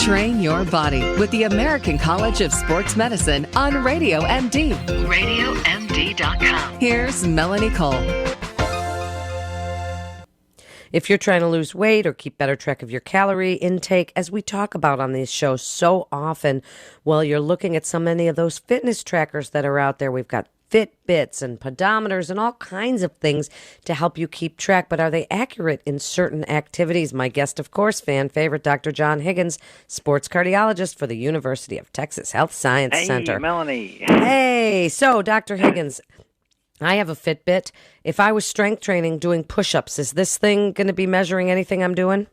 Train your body with the American College of Sports Medicine on Radio MD. RadioMD.com. Here's Melanie Cole. If you're trying to lose weight or keep better track of your calorie intake, as we talk about on these shows so often, well, you're looking at so many of those fitness trackers that are out there. We've got Fitbits and pedometers and all kinds of things to help you keep track. But are they accurate in certain activities? My guest, of course, fan favorite, Dr. John Higgins, sports cardiologist for the University of Texas Health Science Center. Hey, Melanie. Hey, so Dr. Higgins, I have a Fitbit. If I was strength training doing push-ups, is this thing going to be measuring anything I'm doing?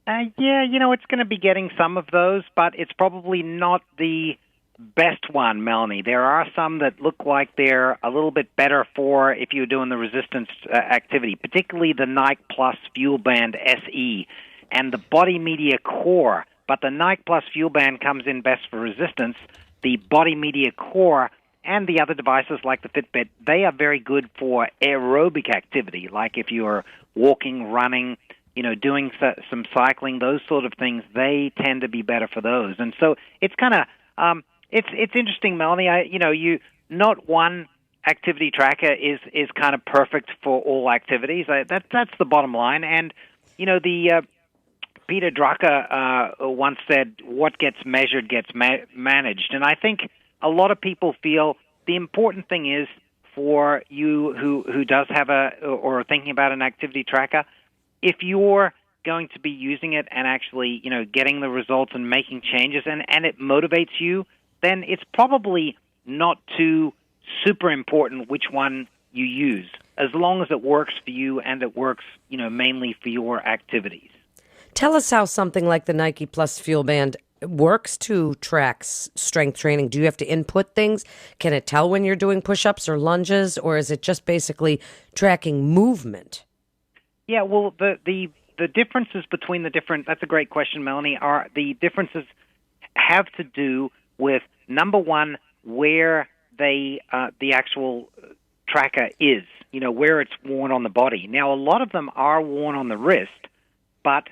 Yeah, it's going to be getting some of those, but it's probably not the best one, Melanie. There are some that look like they're a little bit better for if you're doing the resistance activity, particularly the Nike Plus Fuel Band SE and the Body Media Core. But the Nike Plus Fuel Band comes in best for resistance. The Body Media Core and the other devices like the Fitbit, they are very good for aerobic activity, like if you're walking, running, doing some cycling, those sort of things, they tend to be better for those. And so it's kind of it's interesting, Melanie. Not one activity tracker is kind of perfect for all activities. That's the bottom line. And the Peter Drucker once said, "What gets measured gets managed." And I think a lot of people feel the important thing is for you who does have or thinking about an activity tracker, if you're going to be using it and actually getting the results and making changes and it motivates you, then it's probably not too super important which one you use, as long as it works for you and it works, mainly for your activities. Tell us how something like the Nike Plus Fuel Band works to track strength training. Do you have to input things? Can it tell when you're doing push-ups or lunges, or is it just basically tracking movement? Yeah, well, the differences between the different, that's a great question, Melanie, the differences have to do with, number one, where the actual tracker is, where it's worn on the body. Now, a lot of them are worn on the wrist, but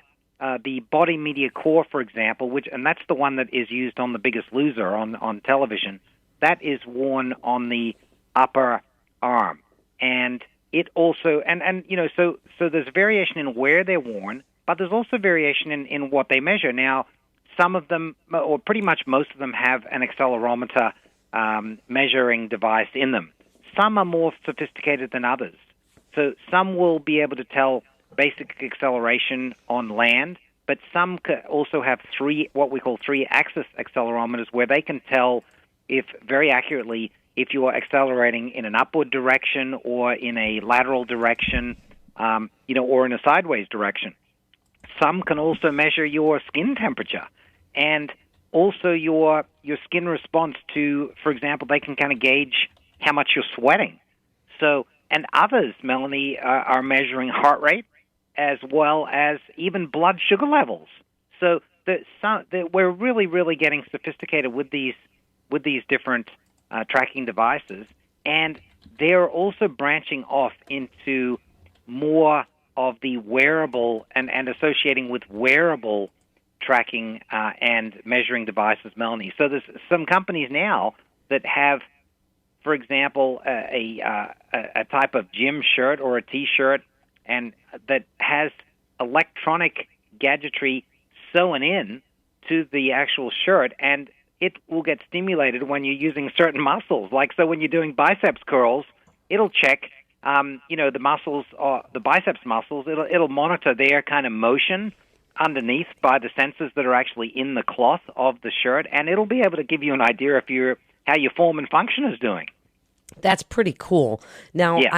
the Body Media Core, for example, and that's the one that is used on The Biggest Loser on television, that is worn on the upper arm. And it also, so there's variation in where they're worn, but there's also variation in what they measure. Now, some of them, or pretty much most of them, have an accelerometer measuring device in them. Some are more sophisticated than others. So some will be able to tell basic acceleration on land, but some also have what we call three-axis accelerometers, where they can tell very accurately if you are accelerating in an upward direction or in a lateral direction, or in a sideways direction. Some can also measure your skin temperature and also your skin response to, for example, they can kind of gauge how much you're sweating. So, and others, Melanie, are measuring heart rate as well as even blood sugar levels. So we're really, really getting sophisticated with these different tracking devices, and they're also branching off into more of the wearable and associating with wearable tracking and measuring devices, Melanie. So there's some companies now that have, for example, a type of gym shirt or a T-shirt, and that has electronic gadgetry sewn in to the actual shirt, and it will get stimulated when you're using certain muscles. Like, so when you're doing biceps curls, it'll check, the muscles, the biceps muscles. It'll monitor their kind of motion underneath by the sensors that are actually in the cloth of the shirt, and it'll be able to give you an idea of how your form and function is doing. That's pretty cool. Now, yeah,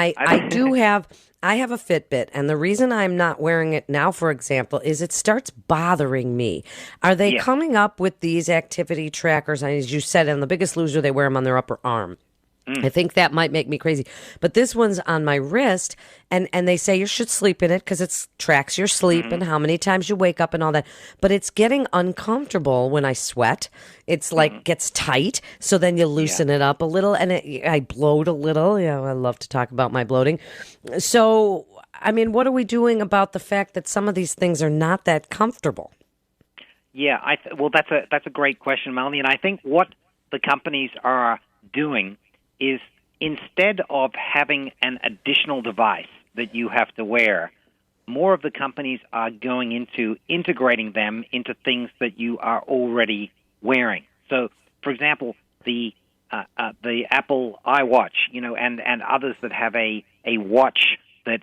I have a Fitbit, and the reason I'm not wearing it now, for example, is it starts bothering me. Are they coming up with these activity trackers? As you said, on The Biggest Loser, they wear them on their upper arm. I think that might make me crazy. But this one's on my wrist, and they say you should sleep in it because it tracks your sleep and how many times you wake up and all that. But it's getting uncomfortable when I sweat. It's like gets tight, so then you loosen it up a little, and I bloat a little. I love to talk about my bloating. So, I mean, what are we doing about the fact that some of these things are not that comfortable? Yeah, well, that's a great question, Melanie. And I think what the companies are doing is instead of having an additional device that you have to wear, more of the companies are going into integrating them into things that you are already wearing. So, for example, the Apple iWatch, and others that have a watch that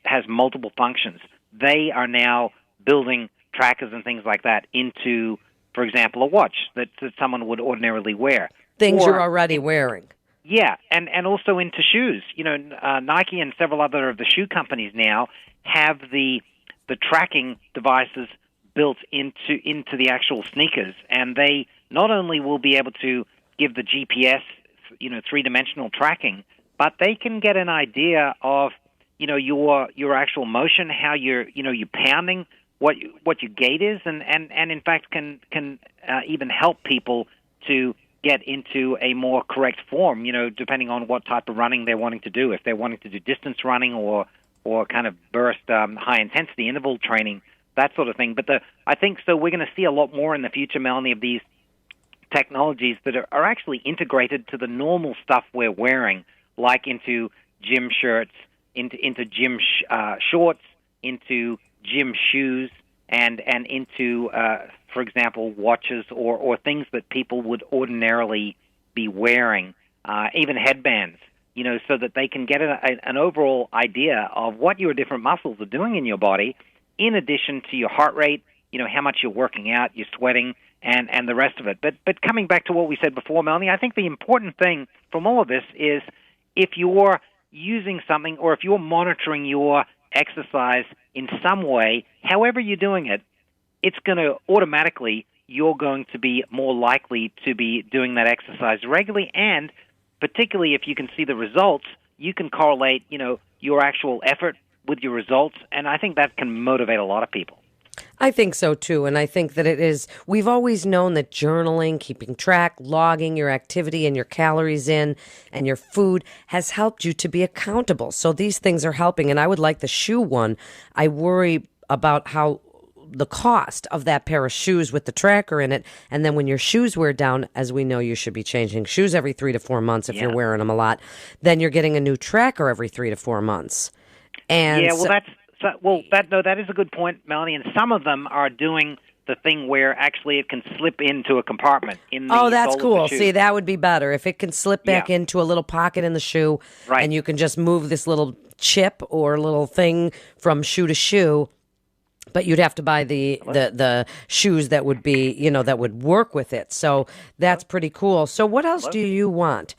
has multiple functions, they are now building trackers and things like that into, for example, a watch that someone would ordinarily wear. Things you're already wearing. Yeah, and also into shoes. Nike and several other of the shoe companies now have the tracking devices built into the actual sneakers, and they not only will be able to give the GPS, three-dimensional tracking, but they can get an idea of, your actual motion, how you're pounding, what your gait is, and in fact can even help people to get into a more correct form, depending on what type of running they're wanting to do. If they're wanting to do distance running or kind of burst high intensity interval training, that sort of thing. But I think so we're going to see a lot more in the future, Melanie, of these technologies that are actually integrated to the normal stuff we're wearing, like into gym shirts, into gym shorts, into gym shoes, and into, for example, watches or things that people would ordinarily be wearing, even headbands, so that they can get an overall idea of what your different muscles are doing in your body, in addition to your heart rate, how much you're working out, you're sweating, and the rest of it. But coming back to what we said before, Melanie, I think the important thing from all of this is if you're using something or if you're monitoring your exercise in some way, however you're doing it, it's going to automatically, you're going to be more likely to be doing that exercise regularly, and particularly if you can see the results, you can correlate, your actual effort with your results, and I think that can motivate a lot of people. I think so too, and I think that we've always known that journaling, keeping track, logging your activity and your calories in and your food has helped you to be accountable. So these things are helping, and I would like the shoe one. I worry about how the cost of that pair of shoes with the tracker in it, and then when your shoes wear down, as we know you should be changing shoes every 3 to 4 months if you're wearing them a lot, then you're getting a new tracker every 3 to 4 months. And that is a good point, Melanie. And some of them are doing the thing where actually it can slip into a compartment in the Oh, that's sole cool. of the shoe. See, that would be better if it can slip back into a little pocket in the shoe, right, and you can just move this little chip or little thing from shoe to shoe. But you'd have to buy the shoes that would be, that would work with it. So that's pretty cool. So what else do you want?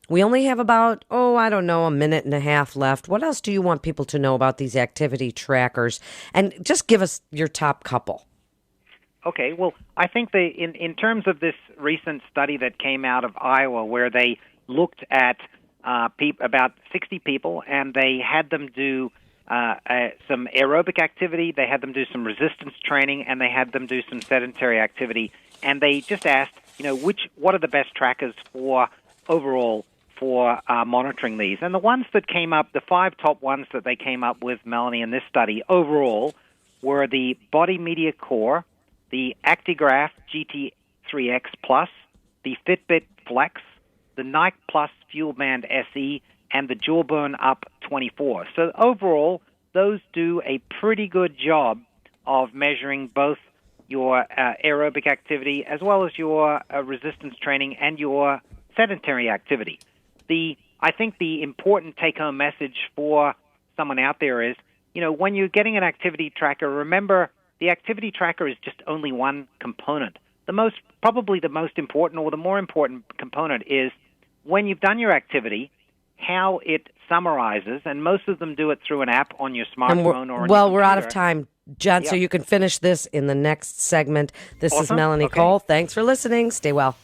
We only have about, a minute and a half left. What else do you want people to know about these activity trackers? And just give us your top couple. Okay, well, I think in terms of this recent study that came out of Iowa where they looked at about 60 people and they had them do some aerobic activity, they had them do some resistance training, and they had them do some sedentary activity, and they just asked, what are the best trackers for overall for monitoring these. And the ones that came up, the 5 top ones that they came up with, Melanie, in this study overall were the Body Media Core, the Actigraph GT3X Plus, the Fitbit Flex, the Nike Plus Fuel Band SE, and the Jawbone Up 24. So overall, those do a pretty good job of measuring both your aerobic activity as well as your resistance training and your sedentary activity. I think the important take-home message for someone out there is, when you're getting an activity tracker, remember the activity tracker is just only one component. Probably the most important or the more important component is when you've done your activity, how it summarizes, and most of them do it through an app on your smartphone or on your we're out of computer. time, John, so you can finish this in the next segment. This is Awesome. Melanie Okay. Cole. Thanks for listening. Stay well.